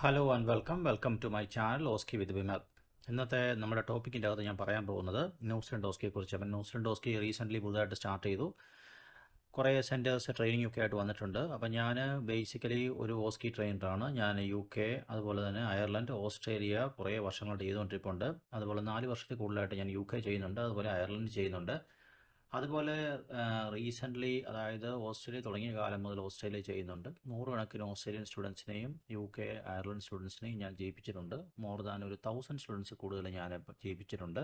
Hello and welcome to my channel ഓസ്കി with Vimal. ഇന്നത്തെ നമ്മുടെ ടോപ്പിക്കിൻ്റെ അകത്ത് ഞാൻ പറയാൻ പോകുന്നത് ന്യൂസിലൻഡ് ഓസ്കിയെക്കുറിച്ച്. അപ്പം ന്യൂസിലൻഡ് ഓസ്കി റീസെൻ്റ്ലി പുതുതായിട്ട് സ്റ്റാർട്ട് ചെയ്തു. കുറേ സെൻറ്റേഴ്സ് ട്രെയിനിങ് ഒക്കെ ആയിട്ട് വന്നിട്ടുണ്ട്. അപ്പം ഞാൻ ബേസിക്കലി ഒരു ഓസ്കി ട്രെയിനറാണ്. ഞാൻ UK, അതുപോലെ തന്നെ അയർലൻഡ്, ഓസ്ട്രേലിയ കുറേ വർഷങ്ങളായിട്ട് ചെയ്തുകൊണ്ടിരിപ്പുണ്ട്. അതുപോലെ 4 വർഷത്തിൽ കൂടുതലായിട്ട് ഞാൻ UK ചെയ്യുന്നുണ്ട്, അതുപോലെ അയർലൻഡ് ചെയ്യുന്നുണ്ട്. അതുപോലെ റീസെൻ്റ്ലി, അതായത് ഓസ്ട്രേലിയ തുടങ്ങിയ കാലം മുതൽ ഓസ്ട്രേലിയ ചെയ്യുന്നുണ്ട്. നൂറുകണക്കിന് ഓസ്ട്രേലിയൻ സ്റ്റുഡൻസിനെയും UK, അയർലൻഡ് സ്റ്റുഡൻസിനെയും ഞാൻ ജയിപ്പിച്ചിട്ടുണ്ട്. മോർ ദാൻ ഒരു 1000 സ്റ്റുഡൻസ് കൂടുതൽ ഞാൻ ജയിപ്പിച്ചിട്ടുണ്ട്.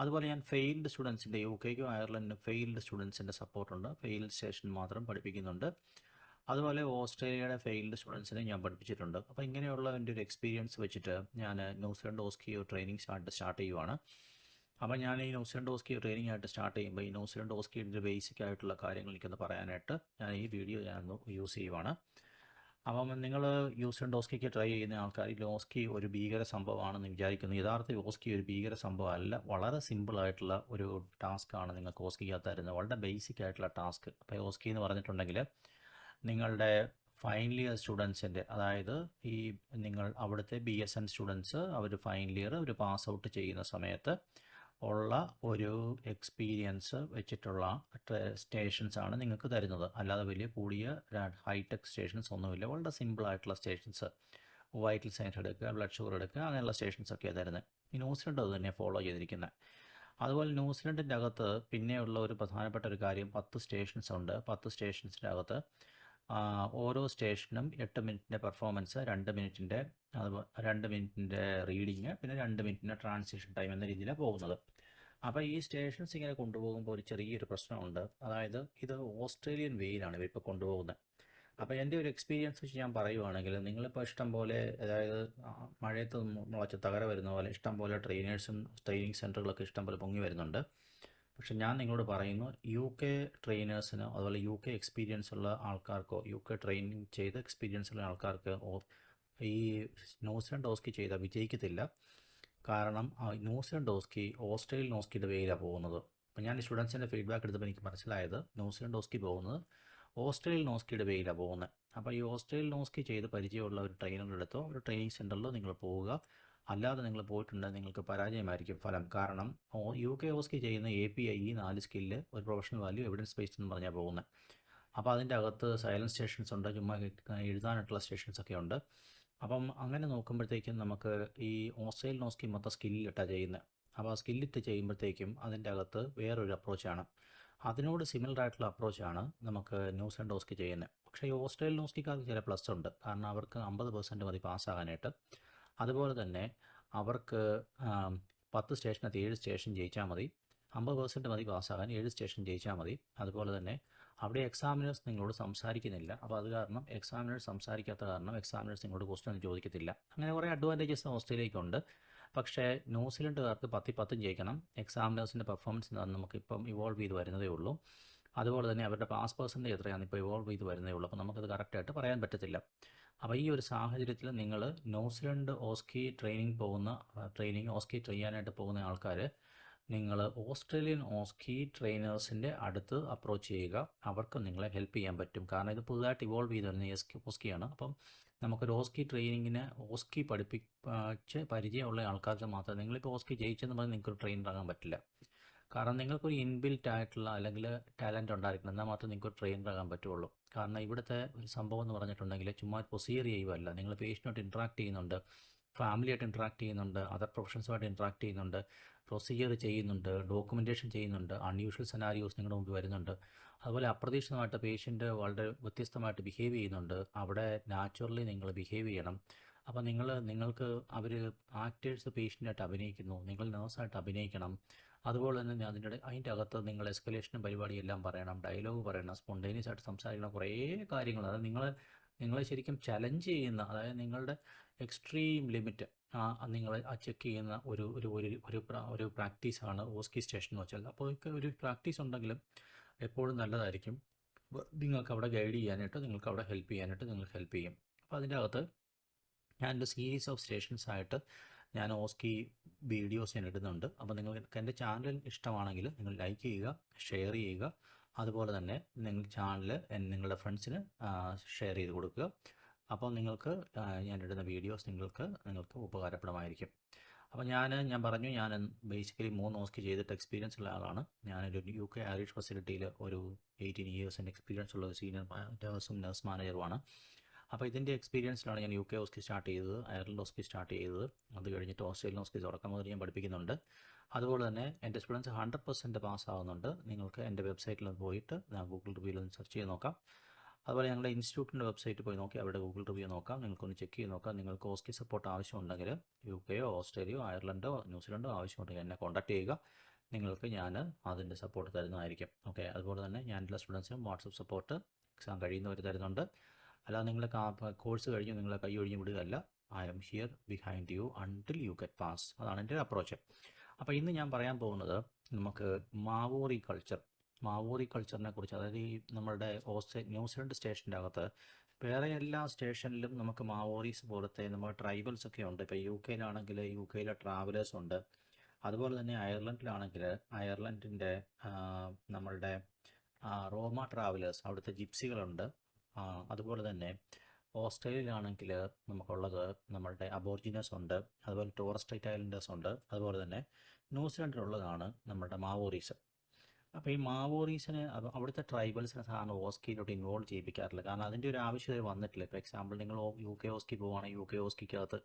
അതുപോലെ ഞാൻ ഫെയിൽഡ് സ്റ്റുഡൻസിൻ്റെ, UKക്കും അയർലൻഡിനും ഫെയിൽഡ് സ്റ്റുഡൻസിൻ്റെ സപ്പോർട്ടുണ്ട്. ഫെയിൽഡ് സ്റ്റേഷൻ മാത്രം പഠിപ്പിക്കുന്നുണ്ട്. അതുപോലെ ഓസ്ട്രേലിയയുടെ ഫെയിൽഡ് സ്റ്റുഡൻസിനെ ഞാൻ പഠിപ്പിച്ചിട്ടുണ്ട്. അപ്പോൾ ഇങ്ങനെയുള്ള എൻ്റെ ഒരു എക്സ്പീരിയൻസ് വെച്ചിട്ട് ഞാൻ ന്യൂസിലൻഡ് ഓസ്കി ട്രെയിനിങ് സ്റ്റാർട്ട് ചെയ്യുവാണ്. അപ്പോൾ ഞാൻ ഈ ന്യൂസിലൻഡ് ഓസ്കി ട്രെയിനിങ് ആയിട്ട് സ്റ്റാർട്ട് ചെയ്യുമ്പോൾ ഈ ന്യൂസിലൻഡ് ഓസ്കിയുടെ ബേസിക് ആയിട്ടുള്ള കാര്യങ്ങൾ എനിക്കൊന്ന് പറയാനായിട്ട് ഞാൻ ഈ വീഡിയോ ഞാനൊന്ന് യൂസ് ചെയ്യുവാണ്. അപ്പം നിങ്ങൾ ന്യൂസിലൻഡ് ഓസ്കിക്ക് ട്രൈ ചെയ്യുന്ന ആൾക്കാർ ഈ ഓസ്കി ഒരു ഭീകര സംഭവമാണെന്ന് വിചാരിക്കുന്നു. യഥാർത്ഥ ഓസ്കി ഒരു ഭീകര സംഭവമല്ല. വളരെ സിമ്പിളായിട്ടുള്ള ഒരു ടാസ്ക്കാണ് നിങ്ങൾക്ക് ഓസ്കിക്കകത്ത് തരുന്നത്. വളരെ ബേസിക് ആയിട്ടുള്ള ടാസ്ക്. അപ്പോൾ ഓസ്കി എന്ന് പറഞ്ഞിട്ടുണ്ടെങ്കിൽ നിങ്ങളുടെ ഫൈനൽ ഇയർ സ്റ്റുഡൻസിൻ്റെ, അതായത് ഈ നിങ്ങൾ അവിടുത്തെ BSN സ്റ്റുഡൻസ് അവർ ഫൈനൽ ഇയർ അവർ പാസ് ഔട്ട് ചെയ്യുന്ന സമയത്ത് ഉള്ള ഒരു എക്സ്പീരിയൻസ് വെച്ചിട്ടുള്ള സ്റ്റേഷൻസാണ് നിങ്ങൾക്ക് തരുന്നത്. അല്ലാതെ വലിയ കൂടിയ ഹൈടെക് സ്റ്റേഷൻസ് ഒന്നുമില്ല. വളരെ സിമ്പിളായിട്ടുള്ള സ്റ്റേഷൻസ്, വൈറ്റൽ സൈൻസ് എടുക്കുക, ബ്ലഡ് ഷുഗർ എടുക്കുക, അങ്ങനെയുള്ള സ്റ്റേഷൻസൊക്കെയാണ് തരുന്നത്. ഈ ന്യൂസിലൻഡ് അത് തന്നെ ഫോളോ ചെയ്തിരിക്കുന്നത്. അതുപോലെ ന്യൂസിലൻഡിൻ്റെ അകത്ത് പിന്നെയുള്ള ഒരു പ്രധാനപ്പെട്ട ഒരു കാര്യം, 10 സ്റ്റേഷൻസ് ഉണ്ട്. 10 സ്റ്റേഷൻസിൻ്റെ അകത്ത് ഓരോ സ്റ്റേഷനും 8 മിനിറ്റിൻ്റെ പെർഫോമൻസ്, 2 മിനിറ്റിൻ്റെ റീഡിങ്, പിന്നെ 2 മിനിറ്റിൻ്റെ ട്രാൻസിഷൻ ടൈം എന്ന രീതിയിലാണ് പോകുന്നത്. അപ്പോൾ ഈ സ്റ്റേഷൻസ് ഇങ്ങനെ കൊണ്ടുപോകുമ്പോൾ ഒരു ചെറിയൊരു പ്രശ്നമുണ്ട്. അതായത് ഇത് ഓസ്ട്രേലിയൻ വേയിലാണ് ഇവരിപ്പോൾ കൊണ്ടുപോകുന്നത്. അപ്പോൾ എൻ്റെ ഒരു എക്സ്പീരിയൻസ് വെച്ച് ഞാൻ പറയുവാണെങ്കിൽ, നിങ്ങളിപ്പോൾ ഇഷ്ടം പോലെ, അതായത് മഴയത്ത് മുളച്ച് തകര വരുന്ന പോലെ ഇഷ്ടം പോലെ ട്രെയിനിങ് സെൻറ്ററുകളൊക്കെ ഇഷ്ടം പോലെ പൊങ്ങി വരുന്നുണ്ട്. പക്ഷെ ഞാൻ നിങ്ങളോട് പറയുന്നു, UK ട്രെയിനേഴ്സിനോ അതുപോലെ UK എക്സ്പീരിയൻസ് ഉള്ള ആൾക്കാർക്കോ, UK ട്രെയിനിങ് ചെയ്ത് എക്സ്പീരിയൻസ് ഉള്ള ആൾക്കാർക്ക് ഈ ന്യൂസിലൻഡ് ഓസ്കി ചെയ്താൽ വിജയിക്കത്തില്ല. കാരണം ന്യൂസിലൻഡ് ഓസ്കി ഓസ്ട്രേലിയൻ ഓസ്കിയുടെ വേയിലാണ് പോകുന്നത്. അപ്പോൾ ഞാൻ ഈ സ്റ്റുഡൻസിൻ്റെ ഫീഡ്ബാക്ക് എടുത്തപ്പോൾ എനിക്ക് മനസ്സിലായത് ന്യൂസിലൻഡ് ഓസ്കി പോകുന്നത് ഓസ്ട്രേലിയൻ ഓസ്കിയുടെ വേയിലാണ് പോകുന്നത്. അപ്പോൾ ഈ ഓസ്ട്രേലിയൻ ഓസ്കി ചെയ്ത് പരിചയമുള്ള ഒരു ട്രെയിനറുടെ അടുത്തോ ഒരു ട്രെയിനിങ് സെൻറ്ററിലോ നിങ്ങൾ പോവുക. അല്ലാതെ നിങ്ങൾ പോയിട്ടുണ്ടെങ്കിൽ നിങ്ങൾക്ക് പരാജയമായിരിക്കും ഫലം. കാരണം UK ഓസ്കി ചെയ്യുന്ന API, ഈ 4 സ്കില്ല്, ഒരു പ്രൊഫഷണൽ വാല്യൂ, എവിഡൻസ് ബേസ്ഡ് എന്ന് പറഞ്ഞാൽ പോകുന്നത്. അപ്പോൾ അതിൻ്റെ അകത്ത് സൈലൻസ് സ്റ്റേഷൻസ് ഉണ്ട്, ചുമ്മാ എഴുതാനായിട്ടുള്ള സ്റ്റേഷൻസൊക്കെ ഉണ്ട്. അപ്പം അങ്ങനെ നോക്കുമ്പോഴത്തേക്കും നമുക്ക് ഈ ഓസ്ട്രേലിയൻ ഓസ്കി മൊത്തം സ്കില്ലിട്ടാണ് ചെയ്യുന്നത്. അപ്പോൾ ആ സ്കില്ലിട്ട് ചെയ്യുമ്പോഴത്തേക്കും അതിൻ്റെ അകത്ത് വേറൊരു അപ്രോച്ചാണ്. അതിനോട് സിമിലർ ആയിട്ടുള്ള അപ്രോച്ചാണ് നമുക്ക് ന്യൂസിലൻഡ് ഓസ്കി ചെയ്യുന്നത്. പക്ഷേ ഈ ഓസ്ട്രേലിയൻ ഓസ്കിക്കാർക്ക് ചില പ്ലസ് ഉണ്ട്. കാരണം അവർക്ക് 50% മതി പാസ്സാകാനായിട്ട്. അതുപോലെ തന്നെ അവർക്ക് 10 സ്റ്റേഷനകത്ത് 7 സ്റ്റേഷൻ ജയിച്ചാൽ മതി. 50% മതി പാസ്സാകാൻ, 7 സ്റ്റേഷൻ ജയിച്ചാൽ മതി. അതുപോലെ തന്നെ അവിടെ എക്സാമിനേഴ്സ് നിങ്ങളോട് സംസാരിക്കുന്നില്ല. അപ്പോൾ അത് കാരണം എക്സാമിനേഴ്സ് സംസാരിക്കാത്ത കാരണം എക്സാമിനേഴ്സ് നിങ്ങളോട് ക്വസ്റ്റ്യൻ ചോദിക്കത്തില്ല. അങ്ങനെ കുറേ അഡ്വാൻറ്റേജസ് ഓസ്ട്രേലിയക്കുണ്ട്. പക്ഷേ ന്യൂസിലൻഡുകാർക്ക് 10 ജയിക്കണം. എക്സാമിനേഴ്സിൻ്റെ പെർഫോമൻസ് നമുക്കിപ്പം ഇവോൾവ് ചെയ്ത് വരുന്നതേ ഉള്ളൂ. അതുപോലെ തന്നെ അവരുടെ പാസ് പെർസെൻറ്റേജ് എത്രയാണ് ഇപ്പോൾ ഇവോൾവ് ചെയ്ത് വരുന്നതേ ഉള്ളൂ. അപ്പോൾ നമുക്കത് കറക്റ്റായിട്ട് പറയാൻ പറ്റത്തില്ല. അപ്പോൾ ഈ ഒരു സാഹചര്യത്തിൽ നിങ്ങൾ ന്യൂസിലൻഡ് ഓസ്കി ഓസ്കി ചെയ്യാനായിട്ട് പോകുന്ന ആൾക്കാർ, നിങ്ങൾ ഓസ്ട്രേലിയൻ ഓസ്കി ട്രെയിനേഴ്സിൻ്റെ അടുത്ത് അപ്രോച്ച് ചെയ്യുക. അവർക്ക് നിങ്ങളെ ഹെൽപ്പ് ചെയ്യാൻ പറ്റും. കാരണം ഇത് പുതുതായിട്ട് ഇവോൾവ് ചെയ്ത് വരുന്ന ഓസ്കിയാണ്. അപ്പം നമുക്കൊരു ഓസ്കി ട്രെയിനിങ്ങിന് ഓസ്കി പഠിപ്പിച്ച് പരിചയമുള്ള ആൾക്കാർക്ക് മാത്രമേ, നിങ്ങളിപ്പോൾ ഓസ്കി ജയിച്ചെന്ന് പറഞ്ഞാൽ നിങ്ങൾക്കൊരു ട്രെയിനറാകാൻ പറ്റില്ല. കാരണം നിങ്ങൾക്കൊരു ഇൻബിൽറ്റ് ആയിട്ടുള്ള അല്ലെങ്കിൽ ടാലൻറ്റ് ഉണ്ടായിരിക്കണം, എന്നാൽ മാത്രമേ നിങ്ങൾക്ക് ട്രെയിനറാകാൻ പറ്റുള്ളൂ. കാരണം ഇവിടുത്തെ ഒരു സംഭവം എന്ന് പറഞ്ഞിട്ടുണ്ടെങ്കിൽ ചുമ്മാ പ്രൊസീജിയർ ചെയ്യുകയല്ല, നിങ്ങൾ പേഷ്യൻ്റായിട്ട് ഇൻട്രാക്ട് ചെയ്യുന്നുണ്ട്, ഫാമിലിയായിട്ട് ഇൻട്രാക്ട് ചെയ്യുന്നുണ്ട്, അതർ പ്രൊഫഷൻസുമായിട്ട് ഇൻട്രാക്ട് ചെയ്യുന്നുണ്ട്, പ്രൊസീജിയർ ചെയ്യുന്നുണ്ട്, ഡോക്യുമെൻറ്റേഷൻ ചെയ്യുന്നുണ്ട്, അൺയൂഷ്വൽ സെനാരിയോസ് നിങ്ങളുടെ മുമ്പിൽ വരുന്നുണ്ട്. അതുപോലെ അപ്രതീക്ഷിതമായിട്ട് പേഷ്യൻ്റ് വളരെ വ്യത്യസ്തമായിട്ട് ബിഹേവ് ചെയ്യുന്നുണ്ട്. അവിടെ നാച്ചുറലി നിങ്ങൾ ബിഹേവ് ചെയ്യണം. അപ്പോൾ നിങ്ങൾക്ക് അവർ ആക്ടേഴ്സ് പേഷ്യൻ്റായിട്ട് അഭിനയിക്കുന്നു, നിങ്ങൾ നേഴ്സായിട്ട് അഭിനയിക്കണം. അതുപോലെ തന്നെ അതിൻ്റെ അകത്ത് നിങ്ങൾ എസ്കലേഷനും പരിപാടിയെല്ലാം പറയണം, ഡയലോഗ് പറയണം, സ്പോണ്ടേനിയസ് ആയിട്ട് സംസാരിക്കണം, കുറേ കാര്യങ്ങൾ. അത് നിങ്ങളെ ശരിക്കും ചലഞ്ച് ചെയ്യുന്ന, അതായത് നിങ്ങളുടെ എക്സ്ട്രീം ലിമിറ്റ് നിങ്ങൾ ചെക്ക് ചെയ്യുന്ന ഒരു പ്രാക്ടീസാണ് ഓസ്കി സ്റ്റേഷൻ എന്ന് വെച്ചാൽ. അപ്പോൾ ഒരു പ്രാക്ടീസ് ഉണ്ടെങ്കിലും എപ്പോഴും നല്ലതായിരിക്കും. നിങ്ങൾക്ക് അവിടെ ഗൈഡ് ചെയ്യാനായിട്ട്, നിങ്ങൾക്ക് അവിടെ ഹെൽപ്പ് ചെയ്യാനായിട്ട് നിങ്ങൾക്ക് ഹെൽപ്പ് ചെയ്യും. അപ്പോൾ അതിൻ്റെ അകത്ത് ഞാനൊരു സീരീസ് ഓഫ് സ്റ്റേഷൻസ് ആയിട്ട് ഞാൻ ഓസ്കി വീഡിയോസ് ഞാൻ ഇടുന്നുണ്ട്. അപ്പോൾ നിങ്ങൾക്ക് എൻ്റെ ചാനൽ ഇഷ്ടമാണെങ്കിൽ നിങ്ങൾ ലൈക്ക് ചെയ്യുക, ഷെയർ ചെയ്യുക. അതുപോലെ തന്നെ നിങ്ങൾ ചാനൽ നിങ്ങളുടെ ഫ്രണ്ട്സിന് ഷെയർ ചെയ്ത് കൊടുക്കുക. അപ്പോൾ നിങ്ങൾക്ക് ഞാനിടുന്ന വീഡിയോസ് നിങ്ങൾക്ക് ഉപകാരപ്രദമായിരിക്കും. അപ്പോൾ ഞാൻ പറഞ്ഞു ഞാൻ ബേസിക്കലി 3 ഓസ്കി ചെയ്തിട്ട് എക്സ്പീരിയൻസ് ഉള്ള ആളാണ്. ഞാനൊരു UK ഐറിഷ് ഫെസിലിറ്റിയിൽ ഒരു 18 ഇയേഴ്സിൻ്റെ എക്സ്പീരിയൻസ് ഉള്ള ഒരു സീനിയർ നഴ്സ് മാനേജറുമാണ്. അപ്പോൾ ഇതിൻ്റെ എക്സ്പീരിയൻസിലാണ് ഞാൻ UK ഓസ്കി സ്റ്റാർട്ട് ചെയ്തത്, അയർലൻഡ് ഓസ്കി സ്റ്റാർട്ട് ചെയ്തത്. അത് കഴിഞ്ഞിട്ട് ഓസ്ട്രേലിയൻ ഓസ്കി തുടക്കം മുതൽ ഞാൻ പഠിപ്പിക്കുന്നുണ്ട്. അതുപോലെ തന്നെ എൻ്റെ സ്റ്റുഡൻസ് 100% പാസ്സാകുന്നുണ്ട്. നിങ്ങൾക്ക് എൻ്റെ വെബ്സൈറ്റിൽ പോയിട്ട് ഗൂഗിൾ റിവ്യൂവിൽ ഒന്ന് സെർച്ച് ചെയ്ത് നോക്കാം. അതുപോലെ ഞങ്ങളുടെ ഇൻസ്റ്റിറ്റ്യൂട്ടിൻ്റെ വെബ്സൈറ്റിൽ പോയി നോക്കി അവിടെ ഗൂഗിൾ റിവ്യൂ നോക്കാം. നിങ്ങൾക്കൊന്ന് ചെക്ക് ചെയ്ത് നോക്കാം. നിങ്ങൾക്ക് ഓസ്കി സപ്പോർട്ട് ആവശ്യമുണ്ടെങ്കിൽ UKയോ ഓസ്ട്രേലിയയോ അയർലൻഡോ ന്യൂസിലൻഡോ ആവശ്യമുണ്ടെങ്കിൽ എന്നെ കോൺടാക്ട് ചെയ്യുക. നിങ്ങൾക്ക് ഞാൻ അതിൻ്റെ സപ്പോർട്ട് തരുന്നതായിരിക്കും. ഓക്കെ, അതുപോലെ തന്നെ ഞാൻ എല്ലാ സ്റ്റുഡൻസിനും വാട്സപ്പ് സപ്പോർട്ട് എക്സാം കഴിയുന്നവർ തരുന്നുണ്ട്. അല്ലാതെ നിങ്ങൾ കോഴ്സ് കഴിഞ്ഞ് നിങ്ങളെ കൈ ഒഴിഞ്ഞ് വിടുകയല്ല. I am here behind you until you get pass. അതാണ് എൻ്റെ ഒരു അപ്രോച്ച്. അപ്പോൾ ഇന്ന് ഞാൻ പറയാൻ പോകുന്നത് നമുക്ക് മാവോറി കൾച്ചറിനെ കുറിച്ച്. അതായത് ഈ നമ്മളുടെ ന്യൂസിലൻഡ് സ്റ്റേഷൻ്റെ അകത്ത് വേറെ എല്ലാ സ്റ്റേഷനിലും നമുക്ക് മാവോറീസ് പോലത്തെ നമ്മൾ ട്രൈബൽസ് ഒക്കെ ഉണ്ട്. ഇപ്പോൾ UK യിലെ ട്രാവലേഴ്സ് ഉണ്ട്. അതുപോലെ തന്നെ അയർലൻഡിലാണെങ്കിൽ അയർലൻഡിൻ്റെ നമ്മളുടെ റോമ ട്രാവലേഴ്സ്, അവിടുത്തെ ജിപ്സികളുണ്ട്. അതുപോലെ തന്നെ ഓസ്ട്രേലിയയിലാണെങ്കിൽ നമുക്കുള്ളത് നമ്മളുടെ അബോർജിനസ് ഉണ്ട്. അതുപോലെ ടോറസ് സ്ട്രൈറ്റ് ഐലൻഡേഴ്സ് ഉണ്ട്. അതുപോലെ തന്നെ ന്യൂസിലൻഡിലുള്ളതാണ് നമ്മളുടെ മാവോറീസ്. അപ്പോൾ ഈ മാവോറീസിന് അവിടുത്തെ ട്രൈബൽസിനെ സാധാരണ ഓസ്കിയിലോട്ട് ഇൻവോൾവ് ചെയ്യിപ്പിക്കാറില്ല. കാരണം അതിൻ്റെ ഒരു ആവശ്യത വന്നിട്ടില്ല. ഇപ്പോൾ എക്സാമ്പിൾ നിങ്ങൾ UK ഓസ്കി പോവുകയാണെങ്കിൽ UK ഓസ്കിക്കകത്ത്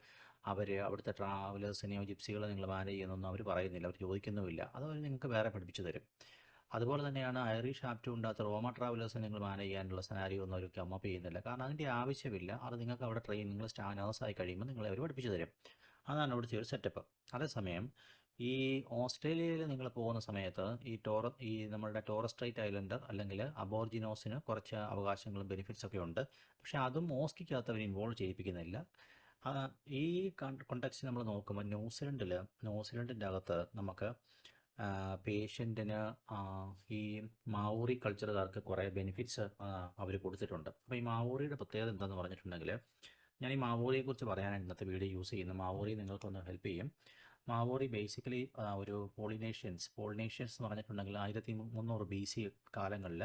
അവിടുത്തെ ട്രാവലേഴ്സിനെയോ ജിപ്സികളെ നിങ്ങൾ മാനേജ് ചെയ്യുന്നൊന്നും അവർ പറയുന്നില്ല, അവർ ചോദിക്കുന്നുമില്ല. അത് അവർ നിങ്ങൾക്ക് വേറെ പഠിപ്പിച്ചു തരും. അതുപോലെ തന്നെയാണ് ഐറിഷ് ആപ്റ്റ്യൂഡിൻ്റെ റോമ ട്രാവലേഴ്സിനെ നിങ്ങൾ മാനേജ് ചെയ്യാനുള്ള സെനാരിയോ ഒന്നും അവർ കമ്മപ്പ് ചെയ്യുന്നില്ല. കാരണം അതിൻ്റെ ആവശ്യമില്ല. അത് നിങ്ങൾക്ക് അവിടെ നിങ്ങൾ നേഴ്സായി കഴിയുമ്പോൾ നിങ്ങളെ അവർ പഠിപ്പിച്ചു തരും. അതാണ് അവിടുത്തെ ഒരു സെറ്റപ്പ്. അതേസമയം ഈ ഓസ്ട്രേലിയയിൽ നിങ്ങൾ പോകുന്ന സമയത്ത് ഈ നമ്മളുടെ ടോറസ് സ്ട്രൈറ്റ് ഐലൻഡർ അല്ലെങ്കിൽ അബോർജിനോസിന് കുറച്ച് അവകാശങ്ങളും ബെനിഫിറ്റ്സ് ഒക്കെ ഉണ്ട്. പക്ഷേ അതും ഓസ്കിക്കകത്ത് അവർ ഇൻവോൾവ് ചെയ്യിപ്പിക്കുന്നില്ല. ഈ കോണ്ടെക്സ്റ്റ് നമ്മൾ നോക്കുമ്പോൾ ന്യൂസിലൻഡിൻ്റെ അകത്ത് നമുക്ക് പേഷ്യൻറ്റിന് ഈ മാവോറി കൾച്ചറുകാർക്ക് കുറേ ബെനിഫിറ്റ്സ് അവർ കൊടുത്തിട്ടുണ്ട്. അപ്പോൾ ഈ മാവോറിയുടെ പ്രത്യേകത എന്താണെന്ന് പറഞ്ഞിട്ടുണ്ടെങ്കിൽ, ഞാൻ ഈ മാവോറിയെക്കുറിച്ച് പറയാനാണ് ഇന്നത്തെ വീഡിയോ യൂസ് ചെയ്യുന്നത്. മാവോറി നിങ്ങൾക്കൊന്ന് ഹെൽപ്പ് ചെയ്യും. മാവോറി ബേസിക്കലി ഒരു പോളിനേഷ്യൻസ് എന്ന് പറഞ്ഞിട്ടുണ്ടെങ്കിൽ 1300 BC കാലങ്ങളിൽ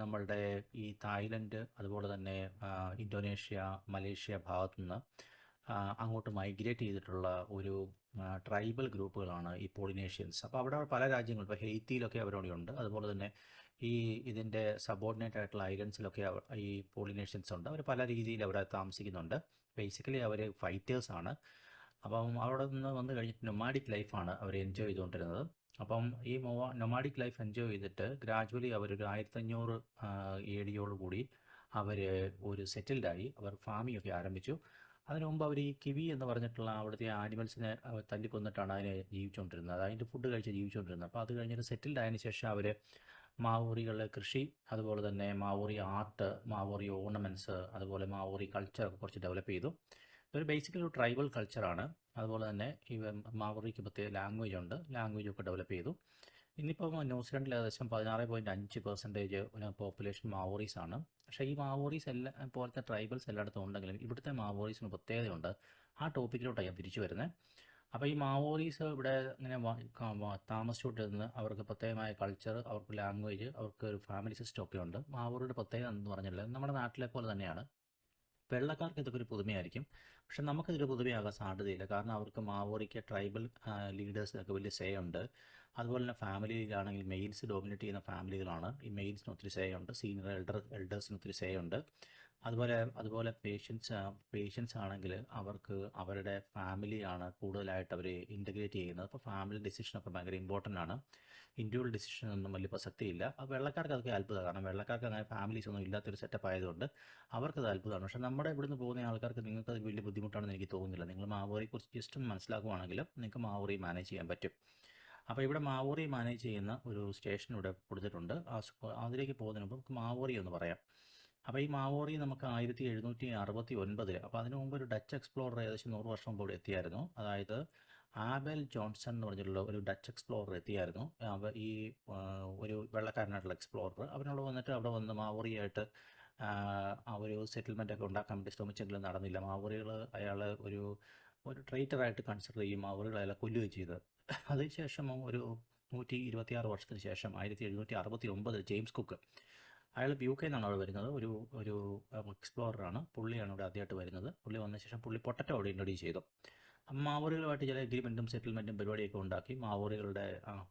നമ്മളുടെ ഈ തായ്ലൻഡ്, അതുപോലെ തന്നെ ഇന്തോനേഷ്യ, മലേഷ്യ ഭാഗത്തുനിന്ന് അങ്ങോട്ട് മൈഗ്രേറ്റ് ചെയ്തിട്ടുള്ള ഒരു ട്രൈബൽ ഗ്രൂപ്പുകളാണ് ഈ പോളിനേഷ്യൻസ്. അപ്പോൾ അവിടെ പല രാജ്യങ്ങളും, ഇപ്പോൾ ഹെയ്ത്തിയിലൊക്കെ അവരവിടെയുണ്ട്. അതുപോലെ തന്നെ ഇതിൻ്റെ സബോർഡിനേറ്റ് ആയിട്ടുള്ള ഐലൻഡ്സിലൊക്കെ ഈ പോളിനേഷ്യൻസ് ഉണ്ട്. അവർ പല രീതിയിൽ അവിടെ താമസിക്കുന്നുണ്ട്. ബേസിക്കലി അവർ ഫൈറ്റേഴ്സാണ്. അപ്പം അവിടെ നിന്ന് വന്നു കഴിഞ്ഞിട്ട് നൊമാഡിക് ലൈഫാണ് അവർ എൻജോയ് ചെയ്തുകൊണ്ടിരുന്നത്. അപ്പം ഈ നൊമാഡിക് ലൈഫ് എൻജോയ് ചെയ്തിട്ട് ഗ്രാജുവലി അവരൊരു 1500 AD കൂടി അവർ ഒരു സെറ്റിൽഡായി. അവർ ഫാമിംഗ് ഒക്കെ ആരംഭിച്ചു. അതിനു മുമ്പ് അവർ ഈ കിവി എന്ന് പറഞ്ഞിട്ടുള്ള അവിടുത്തെ ആനിമൽസിനെ തല്ലിക്കൊന്നിട്ടാണ് അതിനെ ജീവിച്ചുകൊണ്ടിരുന്നത്. അതിൻ്റെ ഫുഡ് കഴിച്ച് ജീവിച്ചുകൊണ്ടിരുന്നത്. അപ്പോൾ അത് കഴിഞ്ഞിട്ട് സെറ്റിൽഡ് ആയതിനു ശേഷം അവർ മാവോറികളുടെ കൃഷി, അതുപോലെ തന്നെ മാവോറി ആർട്ട്, മാവോറി ഓർണമെൻറ്റ്സ്, അതുപോലെ മാവോറി കൾച്ചറൊക്കെ കുറച്ച് ഡെവലപ്പ് ചെയ്തു. ഒരു ബേസിക്കലി ഒരു ട്രൈബൽ കൾച്ചറാണ്. അതുപോലെ തന്നെ ഈ മാവോറിക്ക് പ്രത്യേക ലാംഗ്വേജൊക്കെ ഡെവലപ്പ് ചെയ്തു. ഇന്നിപ്പോൾ ന്യൂസിലൻഡിൽ ഏകദേശം 16.5% പോപ്പുലേഷൻ മാവോറീസ് ആണ്. പക്ഷേ ഈ മാവോറീസ് പോലത്തെ ട്രൈബൽസ് എല്ലായിടത്തും ഉണ്ടെങ്കിലും ഇവിടുത്തെ മാവോറീസിന് പ്രത്യേകതയുണ്ട്. ആ ടോപ്പിക്കിലോട്ടാണ് ഞാൻ തിരിച്ചു വരുന്നത്. അപ്പോൾ ഈ മാവോറീസ് ഇവിടെ ഇങ്ങനെ താമസിച്ചുകൊണ്ടിരുന്ന് അവർക്ക് പ്രത്യേകമായ കൾച്ചർ, അവർക്ക് ലാംഗ്വേജ്, അവർക്ക് ഒരു ഫാമിലി സിസ്റ്റം ഒക്കെ ഉണ്ട്. മാവോറിയുടെ പ്രത്യേകത എന്ന് പറഞ്ഞാൽ നമ്മുടെ നാട്ടിലെ പോലെ തന്നെയാണ്. വെള്ളക്കാർക്ക് ഇതൊക്കെ ഒരു പുതുമയായിരിക്കും. പക്ഷെ നമുക്കിതൊരു പുതുമയാകാൻ സാധ്യതയില്ല. കാരണം അവർക്ക് മാവോറിക്ക് ട്രൈബൽ ലീഡേഴ്സിനൊക്കെ വലിയ സേ ഉണ്ട്. അതുപോലെ തന്നെ ഫാമിലിയിലാണെങ്കിൽ മെയിൽസ് ഡോമിനേറ്റ് ചെയ്യുന്ന ഫാമിലികളാണ്. ഈ മെയിൽസിന് ഒത്തിരി സേ ഉണ്ട്. സീനിയർ എൽഡേഴ്സിന് ഒത്തിരി സേ ഉണ്ട്. അതുപോലെ പേഷ്യൻസ് ആണെങ്കിൽ അവർക്ക് അവരുടെ ഫാമിലിയാണ് കൂടുതലായിട്ട് അവർ ഇൻ്റഗ്രേറ്റ് ചെയ്യുന്നത്. അപ്പോൾ ഫാമിലി ഡിസിഷനൊക്കെ ഭയങ്കര ഇമ്പോർട്ടൻ്റ് ആണ്. ഇൻഡിവിജ്വൽ ഡിസിഷനൊന്നും വലിയ പ്രസക്തിയില്ല. അപ്പോൾ വെള്ളക്കാർക്ക് അതൊക്കെ അത്ഭുതമാണ്. കാരണം വെള്ളക്കാർക്ക് അങ്ങനെ ഫാമിലീസ് ഒന്നും ഇല്ലാത്തൊരു സെറ്റപ്പ് ആയതുകൊണ്ട് അവർക്കത് അത്ഭുതമാണ്. പക്ഷേ നമ്മുടെ ഇവിടുന്ന് പോകുന്ന ആൾക്കാർക്ക് നിങ്ങൾക്കത് വലിയ ബുദ്ധിമുട്ടാണെന്ന് എനിക്ക് തോന്നുന്നില്ല. നിങ്ങൾ മാവോറിയെക്കുറിച്ച് ജസ്റ്റ് ഒന്ന് മനസ്സിലാക്കുകയാണെങ്കിൽ നിങ്ങൾക്ക് മാവോറി മാനേജ് ചെയ്യാൻ പറ്റും. അപ്പോൾ ഇവിടെ മാവോറി മാനേജ് ചെയ്യുന്ന ഒരു സ്റ്റേഷൻ ഇവിടെ കൊടുത്തിട്ടുണ്ട്. അതിലേക്ക് പോകുന്നതിന് മുമ്പ് നമുക്ക് മാവോറി ഒന്ന് പറയാം. അപ്പോൾ ഈ മാവോറി നമുക്ക് 1769, അപ്പോൾ അതിനു മുമ്പ് ഒരു ഡച്ച് എക്സ്പ്ലോറർ ഏകദേശം 100 വർഷം മുമ്പ് ഇവിടെ എത്തിയായിരുന്നു. അതായത് ആബെൽ ജോൺസൺ എന്ന് പറഞ്ഞിട്ടുള്ള ഒരു ഡച്ച് എക്സ്പ്ലോറർ എത്തിയായിരുന്നു. ഈ ഒരു വെള്ളക്കാരനായിട്ടുള്ള എക്സ്പ്ലോറർ അവനോട് വന്നിട്ട് അവിടെ വന്ന് മാവോറിയായിട്ട് ഒരു സെറ്റിൽമെൻ്റ് ഒക്കെ ഉണ്ടാക്കാൻ വേണ്ടി ശ്രമിച്ചെങ്കിലും നടന്നില്ല. മാവോറികൾ അയാൾ ഒരു ട്രൈറ്ററായിട്ട് കൺസിഡർ ചെയ്യും. മാവോറികൾ അയാളെ കൊല്ലുകയും ചെയ്ത്. അതിനുശേഷം ഒരു 126 വർഷത്തിന് ശേഷം 1769 ജെയിംസ് കുക്ക് അയാൾ യു കെ നിന്നാണ് അവിടെ വരുന്നത്. ഒരു ഒരു എക്സ്പ്ലോററാണ്. പുള്ളിയാണ് ഇവിടെ ആദ്യമായിട്ട് വരുന്നത്. പുള്ളി വന്ന ശേഷം പുള്ളി പൊട്ടറ്റോ അവിടെ ഇൻട്രൊഡ്യൂസ് ചെയ്തു. മാവോറികളുമായിട്ട് ചില എഗ്രിമെൻറ്റും സെറ്റിൽമെൻറ്റും പരിപാടിയൊക്കെ ഉണ്ടാക്കി മാവോറികളുടെ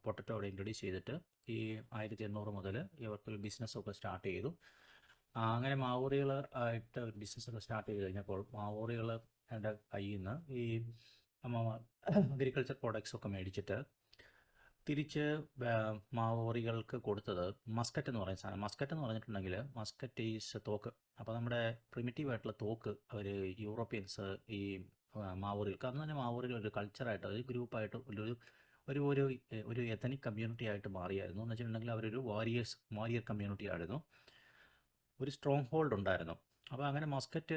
പൊട്ടറ്റോ അവിടെ ഇൻട്രൊഡ്യൂസ് ചെയ്തിട്ട് ഈ 1800 മുതൽ ഇവർക്കൊരു ബിസിനസ്സൊക്കെ സ്റ്റാർട്ട് ചെയ്തു. അങ്ങനെ മാവോറികൾ ആയിട്ട് ബിസിനസ്സൊക്കെ സ്റ്റാർട്ട് ചെയ്ത് കഴിഞ്ഞപ്പോൾ മാവോറികളുടെ കയ്യിൽ നിന്ന് ഈ അഗ്രികൾച്ചർ പ്രോഡക്ട്സ് ഒക്കെ മേടിച്ചിട്ട് തിരിച്ച് മാവോറികൾക്ക് കൊടുത്തത് മസ്കറ്റ് എന്ന് പറയുന്ന സാധനം. മസ്കറ്റ് എന്ന് പറഞ്ഞിട്ടുണ്ടെങ്കിൽ മസ്കറ്റ് ഈസ് തോക്ക്. അപ്പോൾ നമ്മുടെ പ്രിമിറ്റീവ് ആയിട്ടുള്ള തോക്ക് അവർ യൂറോപ്യൻസ് ഈ മാവോറികൾക്ക് അന്ന് തന്നെ മാവോറികൾ ഒരു കൾച്ചറായിട്ട് ഒരു ഗ്രൂപ്പായിട്ട് ഒരു ഒരു ഒരു ഒരു എത്തനിക് കമ്മ്യൂണിറ്റി ആയിട്ട് മാറിയായിരുന്നു. എന്ന് വെച്ചിട്ടുണ്ടെങ്കിൽ അവരൊരു വാരിയർ കമ്മ്യൂണിറ്റി ആയിരുന്നു. ഒരു സ്ട്രോങ് ഹോൾഡ് ഉണ്ടായിരുന്നു. അപ്പോൾ അങ്ങനെ മസ്കറ്റ്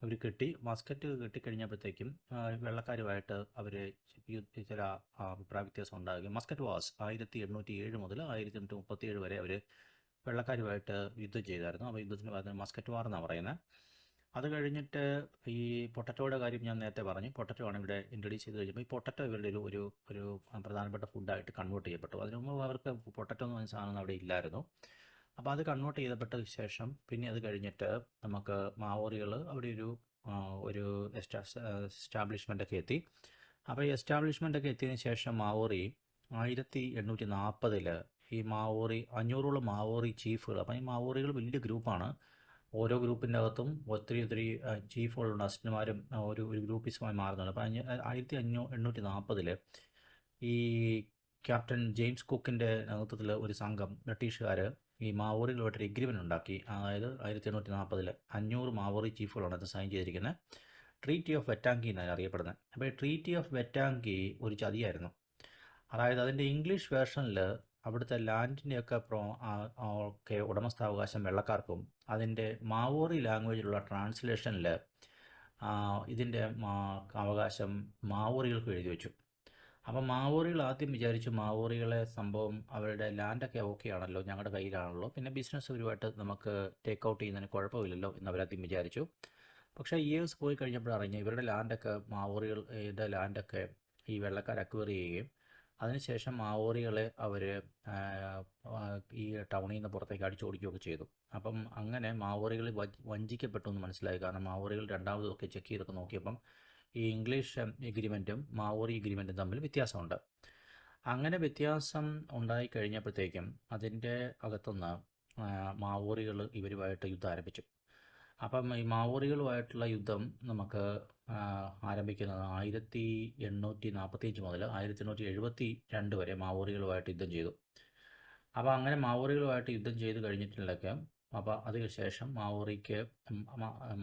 അവർ മസ്കറ്റ് കിട്ടിക്കഴിഞ്ഞപ്പോഴത്തേക്കും വെള്ളക്കാരുമായിട്ട് അവർ ചില അഭിപ്രായ വ്യത്യാസം ഉണ്ടാകുകയും മസ്കറ്റ് വാസ് 1807 മുതൽ 1837 വരെ അവർ വെള്ളക്കാരുമായിട്ട് യുദ്ധം ചെയ്തായിരുന്നു. അപ്പോൾ യുദ്ധത്തിന് പറയുന്നത് മസ്കറ്റ് വാർ എന്നാണ് പറയുന്നത്. അത് കഴിഞ്ഞിട്ട് ഈ പൊട്ടറ്റോയുടെ കാര്യം ഞാൻ നേരത്തെ പറഞ്ഞു. പൊട്ടറ്റോ ആണ് ഇവിടെ ഇൻട്രൊഡ്യൂസ് ചെയ്ത് കഴിഞ്ഞപ്പോൾ ഈ പൊട്ടറ്റോ ഇവരുടെ ഒരു ഒരു പ്രധാനപ്പെട്ട ഫുഡായിട്ട് കൺവേർട്ട് ചെയ്യപ്പെട്ടു. അതിനു മുമ്പ് അവർക്ക് പൊട്ടറ്റോ എന്ന് പറഞ്ഞ സാധനം അവിടെ ഇല്ലായിരുന്നു. അപ്പോൾ അത് കൺവേർട്ട് ചെയ്യപ്പെട്ട ശേഷം പിന്നെ അത് കഴിഞ്ഞിട്ട് നമുക്ക് മാവോറികൾ അവിടെ ഒരു എസ്റ്റാബ്ലിഷ്മെൻ്റൊക്കെ എത്തി. അപ്പോൾ ഈ എസ്റ്റാബ്ലിഷ്മെൻ്റൊക്കെ എത്തിയതിന് ശേഷം മാവോറി 1840 ഈ മാവോറി 500ഓളം മാവോറി ചീഫുകൾ. അപ്പോൾ ഈ മാവോറികൾ വലിയ ഗ്രൂപ്പാണ്. ഓരോ ഗ്രൂപ്പിൻ്റെ അകത്തും ഒത്തിരി ചീഫുകളുണ്ട്, അസിസ്റ്റന്മാരും ഒരു ഗ്രൂപ്പീസുമായി മാറുന്നുണ്ട്. അപ്പോൾ 1840 ഈ ക്യാപ്റ്റൻ ജെയിംസ് കുക്കിൻ്റെ നേതൃത്വത്തിൽ ഒരു സംഘം ബ്രിട്ടീഷുകാർ ഈ മാവോറികളുമായിട്ടൊരു എഗ്രിമെൻ്റ് ഉണ്ടാക്കി. അതായത് 1840 500 മാവോറി ചീഫുകളാണ് അത് സൈൻ ചെയ്തിരിക്കുന്നത്. ട്രീറ്റി ഓഫ് വെറ്റാങ്കി എന്നാണ് അറിയപ്പെടുന്നത്. അപ്പോൾ ഈ ട്രീറ്റി ഓഫ് വെറ്റാങ്കി ഒരു ചതിയായിരുന്നു. അതായത് അതിൻ്റെ ഇംഗ്ലീഷ് വേർഷനിൽ അവിടുത്തെ ലാൻഡിൻ്റെയൊക്കെ ഒക്കെ ഉടമസ്ഥാവകാശം വെള്ളക്കാർക്കും അതിൻ്റെ മാവോറി ലാംഗ്വേജിലുള്ള ട്രാൻസ്ലേഷനിൽ ഇതിൻ്റെ അവകാശം മാവോറികൾക്ക് എഴുതി വെച്ചു. അപ്പം മാവോറികൾ ആദ്യം വിചാരിച്ചു മാവോറികളെ സംഭവം അവരുടെ ലാൻഡൊക്കെ ഓക്കെ ആണല്ലോ, ഞങ്ങളുടെ കയ്യിലാണല്ലോ, പിന്നെ ബിസിനസ് ഒരുപായിട്ട് നമുക്ക് ടേക്ക് ഔട്ട് ചെയ്യുന്നതിന് കുഴപ്പമില്ലല്ലോ എന്നവരാദ്യം വിചാരിച്ചു. പക്ഷേ ഇയേഴ്സ് പോയി കഴിഞ്ഞപ്പോൾ അറിഞ്ഞു ഇവരുടെ ലാൻഡൊക്കെ മാവോറികളുടെ ലാൻഡൊക്കെ ഈ വെള്ളക്കാർ അക്വയർ ചെയ്യുകയും അതിനുശേഷം മാവോറികളെ അവർ ഈ ടൗണിൽ നിന്ന് പുറത്തേക്ക് അടിച്ചോടിക്കുകയൊക്കെ ചെയ്തു. അപ്പം അങ്ങനെ മാവോറികൾ വഞ്ചിക്കപ്പെട്ടു എന്ന് മനസ്സിലായി. കാരണം മാവോറികൾ രണ്ടാമതൊക്കെ ചെക്ക് ചെയ്തൊക്കെ നോക്കിയപ്പം ഈ ഇംഗ്ലീഷ് എഗ്രിമെൻറ്റും മാവോറി എഗ്രിമെൻറ്റും തമ്മിൽ വ്യത്യാസമുണ്ട്. അങ്ങനെ വ്യത്യാസം ഉണ്ടായി കഴിഞ്ഞപ്പോഴത്തേക്കും അതിൻ്റെ അകത്തുനിന്ന് മാവോറികൾ ഇവരുമായിട്ട് യുദ്ധം ആരംഭിച്ചു. അപ്പം ഈ മാവോറികളുമായിട്ടുള്ള യുദ്ധം നമുക്ക് ആരംഭിക്കുന്നത് 1845 മുതൽ 1872 വരെ മാവോറികളുമായിട്ട് യുദ്ധം ചെയ്തു. അപ്പോൾ അങ്ങനെ മാവോറികളുമായിട്ട് യുദ്ധം ചെയ്ത് കഴിഞ്ഞിട്ടുള്ളതൊക്കെ അപ്പോൾ അതിനുശേഷം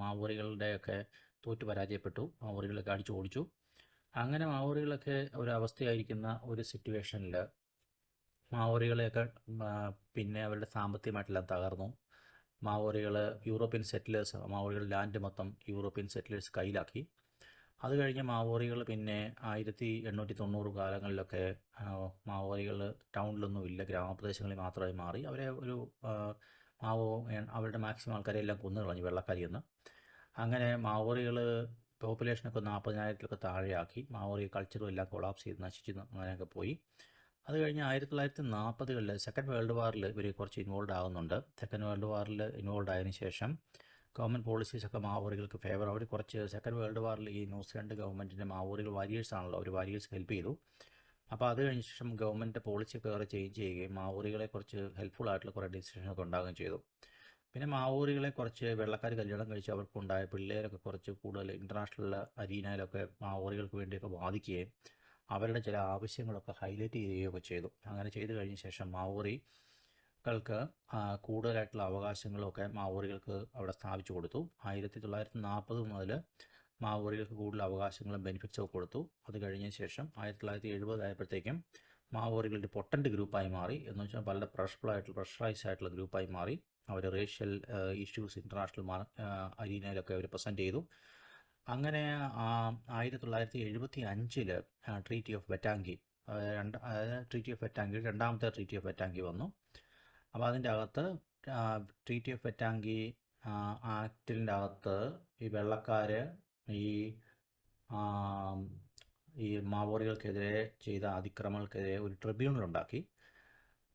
മാവോറികളുടെയൊക്കെ തോറ്റു പരാജയപ്പെട്ടു. മാവോറികളൊക്കെ അടിച്ചു ഓടിച്ചു. അങ്ങനെ മാവോറികളൊക്കെ ഒരവസ്ഥയായിരിക്കുന്ന ഒരു സിറ്റുവേഷനിൽ മാവോറികളെയൊക്കെ പിന്നെ അവരുടെ സാമ്പത്തികമായിട്ടെല്ലാം തകർന്നു. മാവോറികൾ യൂറോപ്യൻ സെറ്റിലേഴ്സ് മാവോറികൾ ലാൻഡ് മൊത്തം യൂറോപ്യൻ സെറ്റിലേഴ്സ് കയ്യിലാക്കി. അത് കഴിഞ്ഞ് മാവോറികൾ പിന്നെ 1890 കാലങ്ങളിലൊക്കെ മാവോറികൾ ടൗണിലൊന്നുമില്ല, ഗ്രാമപ്രദേശങ്ങളിൽ മാത്രമായി മാറി. അവരെ അവരുടെ മാക്സിമം ആൾക്കാരെല്ലാം കൊന്നു കളഞ്ഞു വെള്ളക്കാരിൽ നിന്ന്. അങ്ങനെ മാവോറികൾ പോപ്പുലേഷനൊക്കെ 40,000-ലൊക്കെ താഴെയാക്കി. മാവോറി കൾച്ചറും എല്ലാം കൊളാപ്സ് ചെയ്ത് നശിച്ചു അങ്ങനെയൊക്കെ പോയി. അത് കഴിഞ്ഞ് 1940-കളിൽ സെക്കൻഡ് വേൾഡ് വാറിൽ ഇവർ കുറച്ച് ഇൻവോൾവ് ആകുന്നുണ്ട്. സെക്കൻഡ് വേൾഡ് വാറിൽ ഇൻവോൾവ് ആയതിനു ശേഷം ഗവൺമെൻറ് പോളിസീസൊക്കെ മാവോറികൾക്ക് ഫേവർ. അവർ കുറച്ച് സെക്കൻഡ് വേൾഡ് വാറിൽ ഈ ന്യൂസിലൻഡ് ഗവൺമെൻറ്റിൻ്റെ മാവോറികൾ വാരിയേഴ്സ് ആണല്ലോ, അവർ വാരിയേഴ്സ് ഹെൽപ്പ് ചെയ്തു. അപ്പോൾ അത് കഴിഞ്ഞ ശേഷം ഗവൺമെൻറ് പോളിസിയൊക്കെ വേറെ ചേഞ്ച് ചെയ്യുകയും മാവോറികളെ കുറച്ച് ഹെൽപ്ഫുൾ ആയിട്ടുള്ള കുറേ ഡിസിഷനൊക്കെ ഉണ്ടാകുകയും ചെയ്തു. പിന്നെ മാവോറികളെ കുറച്ച് വെള്ളക്കാർ കല്യാണം കഴിച്ച് അവർക്കുണ്ടായ പിള്ളേരൊക്കെ കുറച്ച് കൂടുതൽ ഇൻ്റർനാഷണൽ അരീനയിലൊക്കെ മാവോറികൾക്ക് വേണ്ടിയൊക്കെ വാദിക്കുകയും അവരുടെ ചില ആവശ്യങ്ങളൊക്കെ ഹൈലൈറ്റ് ചെയ്യുകയൊക്കെ ചെയ്തു. അങ്ങനെ ചെയ്തു കഴിഞ്ഞ ശേഷം മാവോറികൾക്ക് കൂടുതലായിട്ടുള്ള അവകാശങ്ങളൊക്കെ മാവോറികൾക്ക് അവിടെ സ്ഥാപിച്ചു കൊടുത്തു. 1940 മുതൽ മാവോറികൾക്ക് കൂടുതൽ അവകാശങ്ങളും ബെനിഫിറ്റ്സൊക്കെ കൊടുത്തു. അത് കഴിഞ്ഞ ശേഷം 1970 ആയപ്പോഴത്തേക്കും മാവോറികൾ ഒരു പൊട്ടൻ്റ് ഗ്രൂപ്പായി മാറി. എന്ന് വെച്ചാൽ വളരെ പ്രഷറൈസ് ആയിട്ടുള്ള ഗ്രൂപ്പായി മാറി. അവർ റേഷ്യൽ ഇഷ്യൂസ് ഇൻ്റർനാഷണൽ അരീനയിലൊക്കെ അവർ പ്രസൻറ്റ് ചെയ്തു. അങ്ങനെ 1975 ട്രീറ്റി ഓഫ് വെറ്റാങ്കി ട്രീറ്റി ഓഫ് വെറ്റാങ്കി രണ്ടാമത്തെ ട്രീറ്റി ഓഫ് വെറ്റാങ്കി വന്നു. അപ്പോൾ അതിൻ്റെ അകത്ത് ട്രീറ്റി ഓഫ് വെറ്റാങ്കി ആക്ടിൻ്റെ അകത്ത് ഈ വെള്ളക്കാർ ഈ മാവോറികൾക്കെതിരെ ചെയ്ത അതിക്രമങ്ങൾക്കെതിരെ ഒരു ട്രിബ്യൂണൽ ഉണ്ടാക്കി.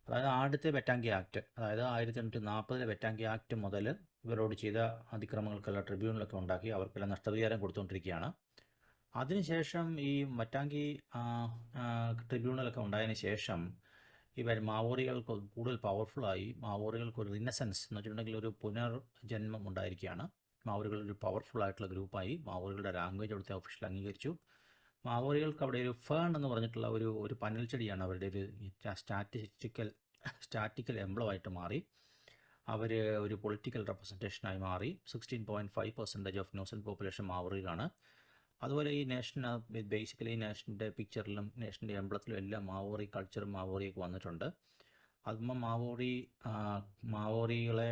അതായത് ആദ്യത്തെ വെറ്റാങ്കി ആക്ട്, അതായത് 1840 വെറ്റാങ്കി ആക്ട് മുതൽ ഇവരോട് ചെയ്ത അതിക്രമങ്ങൾക്കുള്ള ട്രിബ്യൂണലൊക്കെ ഉണ്ടാക്കി അവർക്കെല്ലാം നഷ്ടപരിഹാരം കൊടുത്തുകൊണ്ടിരിക്കുകയാണ്. അതിനുശേഷം ഈ വെറ്റാങ്കി ട്രിബ്യൂണലൊക്കെ ഉണ്ടായതിന് ശേഷം ഇവർ മാവോറികൾക്ക് കൂടുതൽ പവർഫുള്ളായി. മാവോറികൾക്ക് ഒരു റിനസൻസ് എന്ന് വെച്ചിട്ടുണ്ടെങ്കിൽ ഒരു പുനർജന്മം ഉണ്ടായിരിക്കുകയാണ്. മാവോറികൾ ഒരു പവർഫുൾ ആയിട്ടുള്ള ഗ്രൂപ്പായി. മാവോറികളുടെ ലാംഗ്വേജ് അവിടുത്തെ ഒഫീഷ്യൽ അംഗീകരിച്ചു. മാവോറികൾക്ക് അവിടെ ഒരു ഫേൺ എന്ന് പറഞ്ഞിട്ടുള്ള ഒരു പനൽ ചെടിയാണ് അവരുടെ ഒരു സ്റ്റാറ്റിക്കൽ എംബ്ലമായിട്ട് മാറി. അവർ ഒരു പൊളിറ്റിക്കൽ റെപ്രസെൻറ്റേഷനായി മാറി. 16.5% ഓഫ് ന്യൂസൻ പോപ്പുലേഷൻ മാവോറികളാണ്. അതുപോലെ ഈ നേഷൻ ബേസിക്കലി ഈ നേഷൻ്റെ പിക്ചറിലും നേഷൻ്റെ എംബ്ലത്തിലും എല്ലാം മാവോറി കൾച്ചറും മാവോറിയൊക്കെ വന്നിട്ടുണ്ട്. അതുമ്പോൾ മാവോറികളെ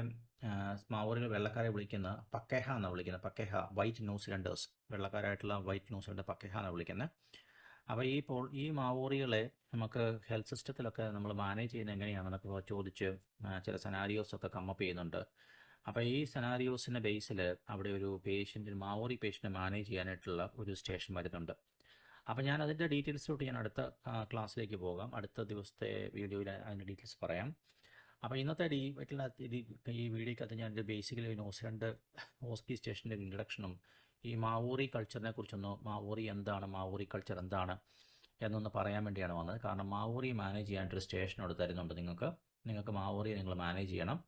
വെള്ളക്കാരെ വിളിക്കുന്ന പക്കേഹ എന്നാണ് വിളിക്കുന്നത്. പക്കേഹ, വൈറ്റ് ന്യൂസിലൻഡേഴ്സ്, വെള്ളക്കാരായിട്ടുള്ള വൈറ്റ് ന്യൂസിലൻഡ് പക്കേഹ എന്നാണ് വിളിക്കുന്നത്. അപ്പോൾ ഈ മാവോറികളെ നമുക്ക് ഹെൽത്ത് സിസ്റ്റത്തിലൊക്കെ നമ്മൾ മാനേജ് ചെയ്യുന്നത് എങ്ങനെയാണെന്നൊക്കെ ചോദിച്ച് ചില സെനാരിയോസൊക്കെ കമ്മപ്പ് ചെയ്യുന്നുണ്ട്. അപ്പോൾ ഈ സെനാരിയോസിൻ്റെ ബേസിൽ അവിടെ ഒരു മാവോറി പേഷ്യൻറ്റിനെ മാനേജ് ചെയ്യാനായിട്ടുള്ള ഒരു സ്റ്റേഷൻ വരുന്നുണ്ട്. അപ്പോൾ ഞാൻ അതിൻ്റെ ഡീറ്റെയിൽസിലോട്ട് ഞാൻ അടുത്ത ക്ലാസ്സിലേക്ക് പോകാം. അടുത്ത ദിവസത്തെ വീഡിയോയിൽ അതിൻ്റെ ഡീറ്റെയിൽസ് പറയാം. അപ്പോൾ ഇന്നത്തെ ഈ വീഡിയോക്കകത്ത് ഞാൻ ബേസിക്കലി ന്യൂസിലൻഡ് ഓസ്കി സ്റ്റേഷൻ്റെ ഇൻട്രഡക്ഷനും ഈ മാവോറി കൾച്ചറിനെ കുറിച്ചൊന്ന്, മാവോറി എന്താണ്, മാവോറി കൾച്ചർ എന്താണ് എന്നൊന്ന് പറയാൻ വേണ്ടിയാണ് വന്നത്. കാരണം മാവോറി മാനേജ് ചെയ്യാനായിട്ടൊരു സ്റ്റേഷനോട് തരുന്നുണ്ട് നിങ്ങൾക്ക് മാവോറിയെ നിങ്ങൾ മാനേജ് ചെയ്യണം.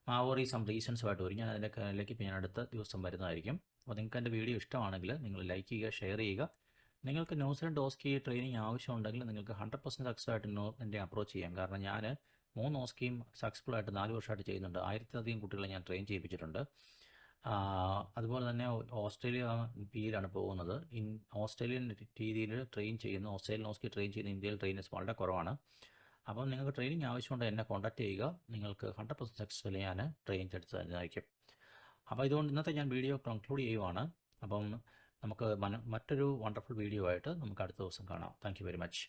മാവോറി സം റീസൺസുമായിട്ട് വരും. ഞാൻ അതിലേക്ക് ഞാൻ അടുത്ത ദിവസം വരുന്നതായിരിക്കും. അപ്പോൾ നിങ്ങൾക്ക് എൻ്റെ വീഡിയോ ഇഷ്ടമാണെങ്കിൽ നിങ്ങൾ ലൈക്ക് ചെയ്യുക, ഷെയർ ചെയ്യുക. നിങ്ങൾക്ക് ന്യൂസിലൻഡ് ഓസ്കി ട്രെയിനിങ് ആവശ്യമുണ്ടെങ്കിൽ നിങ്ങൾക്ക് 100% സക്സസ് ആയിട്ട് എന്നെ അപ്രോച്ച് ചെയ്യാം. കാരണം ഞാൻ 3 ഓസ്കിയും സക്സസ്ഫുള്ളായിട്ട് 4 വർഷമായിട്ട് ചെയ്യുന്നുണ്ട്. 1000-ലധികം കുട്ടികളെ ഞാൻ ട്രെയിൻ ചെയ്യിപ്പിച്ചിട്ടുണ്ട്. അതുപോലെ തന്നെ ഓസ്ട്രേലിയയിലാണ് പോകുന്നത്. ഓസ്ട്രേലിയൻ രീതിയിൽ ഓസ്ട്രേലിയൻ ഓസ്കി ട്രെയിൻ ചെയ്യുന്ന ഇന്ത്യയിൽ ട്രെയിനേഴ്സ് വളരെ കുറവാണ്. അപ്പം നിങ്ങൾക്ക് ട്രെയിനിങ് ആവശ്യമുണ്ടെങ്കിൽ എന്നെ കോൺടാക്ട് ചെയ്യുക. നിങ്ങൾക്ക് 100% സക്സസ്ഫുള്ളി ഞാൻ ട്രെയിൻ എടുത്ത് തരുന്നതായിരിക്കും. അപ്പോൾ ഇതുകൊണ്ട് ഇന്നത്തെ ഞാൻ വീഡിയോ കൺക്ലൂഡ് ചെയ്യുവാണ്. അപ്പം നമുക്ക് മറ്റൊരു വണ്ടർഫുൾ വീഡിയോ ആയിട്ട് നമുക്ക് അടുത്ത ദിവസം കാണാം. Thank you very much.